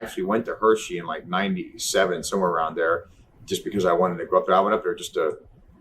actually went to Hershey in like 97, somewhere around there, just because I wanted to go up there. I went up there just to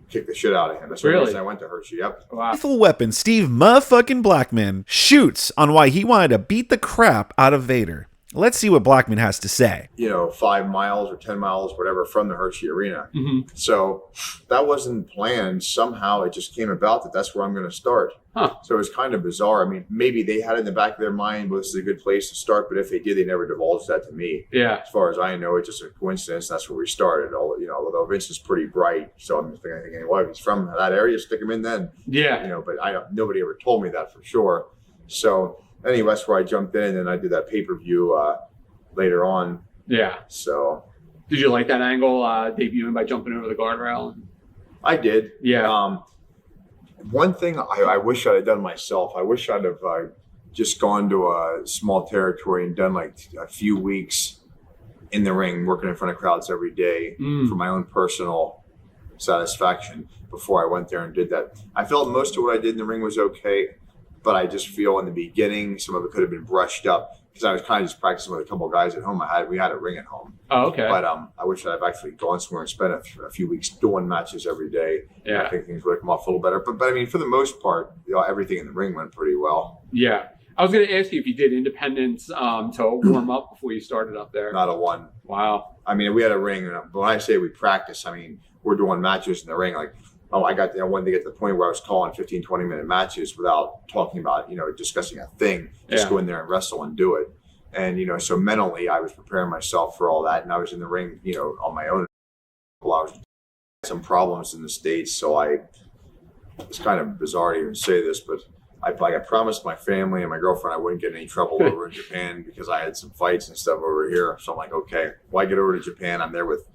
kick the shit out of him. That's the reason I went to Hershey. Yep. Wow. Lethal Weapon Steve motherfucking Blackman shoots on why he wanted to beat the crap out of Vader. Let's see what Blackman has to say. 5 miles or 10 miles, whatever, from the Hershey Arena. Mm-hmm. So that wasn't planned. Somehow it just came about that that's where I'm going to start. Huh. So it was kind of bizarre. I mean, maybe they had it in the back of their mind, well, this is a good place to start. But if they did, they never divulged that to me. Yeah. As far as I know, it's just a coincidence. That's where we started. Although Vince is pretty bright. So I'm thinking, well, if he's from that area, stick him in then. Yeah. But nobody ever told me that for sure. So anyway, that's where I jumped in, and I did that pay-per-view later on. Yeah. So did you like that angle, debuting by jumping over the guardrail? I did. Yeah. One thing I wish I'd have done myself, I wish I'd have just gone to a small territory and done like a few weeks in the ring, working in front of crowds every day for my own personal satisfaction before I went there and did that. I felt most of what I did in the ring was okay, but I just feel in the beginning some of it could have been brushed up because I was kind of just practicing with a couple of guys at home. We had a ring at home. Oh, okay. But I wish I'd have actually gone somewhere and spent a few weeks doing matches every day. Yeah. I think things would have come off a little better. But I mean, for the most part, everything in the ring went pretty well. Yeah. I was going to ask you if you did independence to warm up before you started up there. Not a one. Wow. I mean, we had a ring. And when I say we practice, I mean, we're doing matches in the ring. Like, I wanted to get to the point where I was calling 15, 20-minute matches without talking about, discussing a thing. Just go in there and wrestle and do it. And, so mentally I was preparing myself for all that. And I was in the ring, on my own. I was some problems in the States. So it's kind of bizarre to even say this, but I promised my family and my girlfriend I wouldn't get in any trouble over in Japan because I had some fights and stuff over here. So I'm like, okay, well, I get over to Japan. I'm there with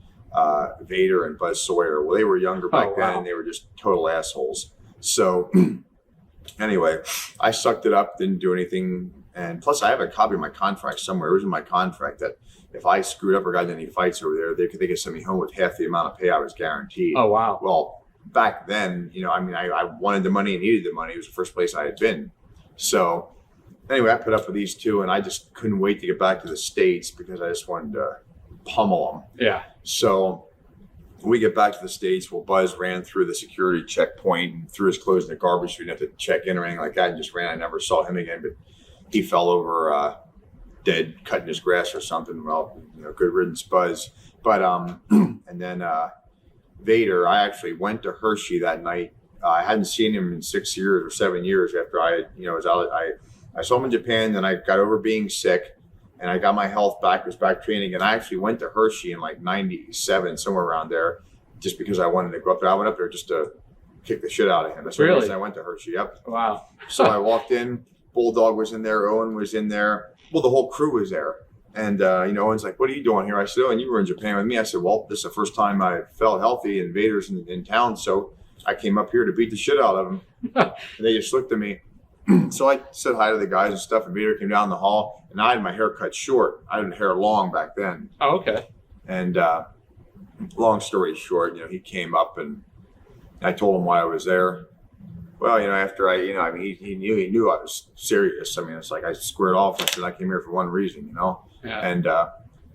Vader and Buzz Sawyer. Well, they were younger back then and they were just total assholes. So anyway, I sucked it up, didn't do anything. And plus I have a copy of my contract somewhere. It was in my contract that if I screwed up or got in any fights over there, they could send me home with half the amount of pay I was guaranteed. Oh, wow. Well, back then, I wanted the money and needed the money. It was the first place I had been. So anyway, I put up with these two and I just couldn't wait to get back to the States because I just wanted to pummel them. Yeah. So we get back to the States. Well, Buzz ran through the security checkpoint and threw his clothes in the garbage. So we didn't have to check in or anything like that and just ran. I never saw him again, but he fell over dead, cutting his grass or something. Well, good riddance, Buzz. But and then Vader, I actually went to Hershey that night. I hadn't seen him in 6 years or 7 years after I was out. I saw him in Japan. Then I got over being sick. And I got my health back, was back training. And I actually went to Hershey in like 97, somewhere around there, just because I wanted to go up there. I went up there just to kick the shit out of him. That's the reason I went to Hershey. Yep. Wow. So I walked in. Bulldog was in there. Owen was in there. Well, the whole crew was there. And, Owen's like, what are you doing here? I said, and you were in Japan with me. I said, well, this is the first time I felt healthy and Vader's in town. So I came up here to beat the shit out of him. And they just looked at me. So I said hi to the guys and stuff, and Vader came down the hall, and I had my hair cut short. I had hair long back then. Oh, okay. And long story short, he came up, and I told him why I was there. Well, after he knew I was serious. I mean, it's like I squared off and said I came here for one reason, Yeah. And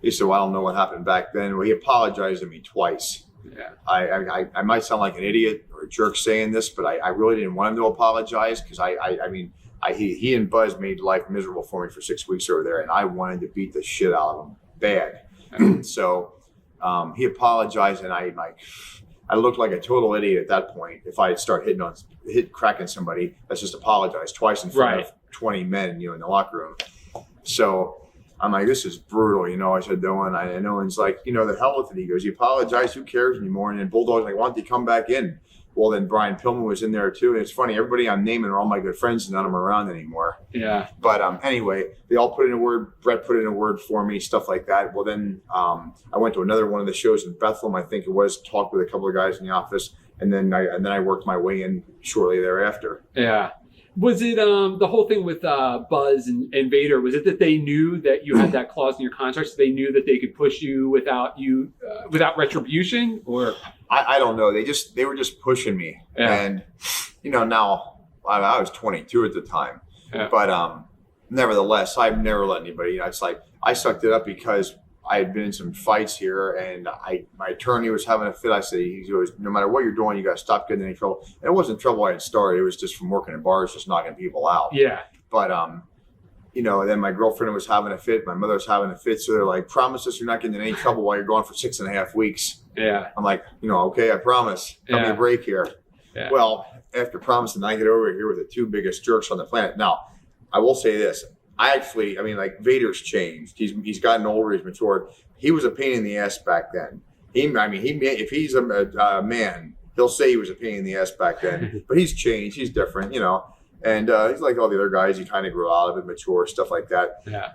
he said, well, I don't know what happened back then. Well, he apologized to me twice. Yeah. I might sound like an idiot or a jerk saying this, but I really didn't want him to apologize because he and Buzz made life miserable for me for 6 weeks over there, and I wanted to beat the shit out of him bad. So he apologized, and I looked like a total idiot at that point. If I had started cracking somebody, that's just apologize twice in front of 20 men, in the locker room. So I'm like, this is brutal, I said, Owen, and Owen's like, the hell with it. He goes, you apologize, who cares anymore? And then Bulldog's like, why don't you come back in? Well, then Brian Pillman was in there too. And it's funny, everybody I'm naming are all my good friends and none of them are around anymore. Yeah. But anyway, they all put in a word. Brett put in a word for me, stuff like that. Well, then I went to another one of the shows in Bethlehem, I think it was, talked with a couple of guys in the office. And then I worked my way in shortly thereafter. Yeah. Was it the whole thing with Buzz and Vader? Was it that they knew that you had that clause in your contract, so they knew that they could push you without retribution? Or I don't know. They were just pushing me, and now I was 22 at the time, but nevertheless, I've never let anybody, it's like I sucked it up because I had been in some fights here, and my attorney was having a fit. I said, he goes, no matter what you're doing, you got to stop getting in any trouble. And it wasn't trouble I had started. It was just from working in bars, just knocking people out. Yeah. But, then my girlfriend was having a fit. My mother was having a fit. So they're like, promise us you're not getting in any trouble while you're gone for 6.5 weeks. Yeah. I'm like, okay, I promise. Cut me a break here. Yeah. Well, after promising, I get over here with the two biggest jerks on the planet. Now, I will say this. Vader's changed. He's gotten older. He's matured. He was a pain in the ass back then. If he's a man, he'll say he was a pain in the ass back then. But he's changed. He's different, And he's like all the other guys. He kind of grew out of it, mature, stuff like that. Yeah.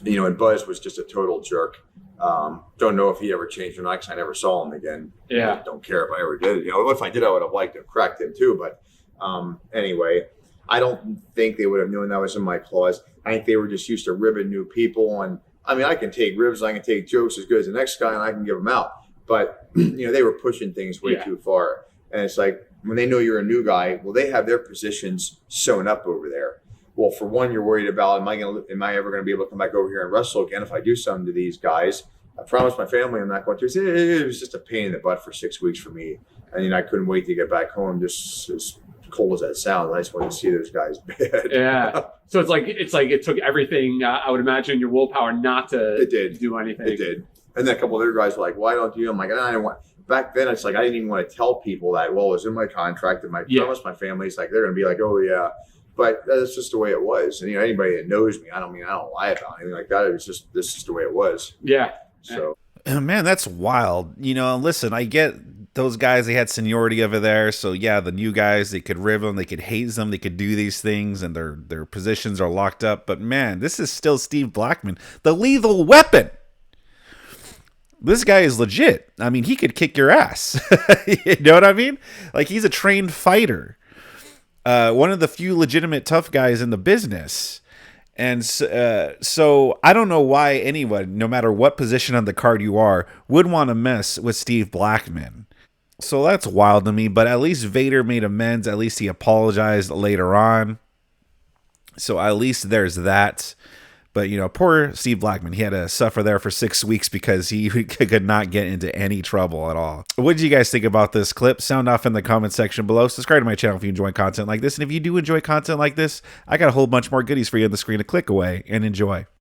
And Buzz was just a total jerk. Don't know if he ever changed or not because I never saw him again. Yeah. Don't care if I ever did. If I did, I would have liked to have cracked him too. But anyway. I don't think they would have known that was in my clause. I think they were just used to ribbing new people. And I can take ribs, I can take jokes as good as the next guy, and I can give them out. But, they were pushing things way too far. And it's like, when they know you're a new guy, well, they have their positions sewn up over there. Well, for one, you're worried about, am I ever going to be able to come back over here and wrestle again if I do something to these guys? I promised my family I'm not going to. It was just a pain in the butt for 6 weeks for me. And I couldn't wait to get back home, just as cold as that sounds. I just wanted to see those guys bad. Yeah. So it's like it took everything. I would imagine your willpower not to do anything. It did. And then a couple of other guys were like, "Why don't you?" I'm like, "I don't want." Back then, it's like I didn't even want to tell people that. Well, it was in my contract, and my promise, my family. It's like they're going to be like, "Oh yeah," but that's just the way it was. And anybody that knows me, I don't lie about anything like that. It was just this is the way it was. Yeah. So, man, that's wild. Listen, I get. Those guys, they had seniority over there. So, yeah, the new guys, they could rib them, they could haze them, they could do these things, and their positions are locked up. But, man, this is still Steve Blackman, the lethal weapon. This guy is legit. He could kick your ass. You know what I mean? Like, he's a trained fighter. One of the few legitimate tough guys in the business. And so I don't know why anyone, no matter what position on the card you are, would want to mess with Steve Blackman. So that's wild to me, but at least Vader made amends. At least he apologized later on. So at least there's that. But, poor Steve Blackman, he had to suffer there for 6 weeks because he could not get into any trouble at all. What did you guys think about this clip? Sound off in the comment section below. Subscribe to my channel if you enjoy content like this. And if you do enjoy content like this, I got a whole bunch more goodies for you on the screen to click away and enjoy.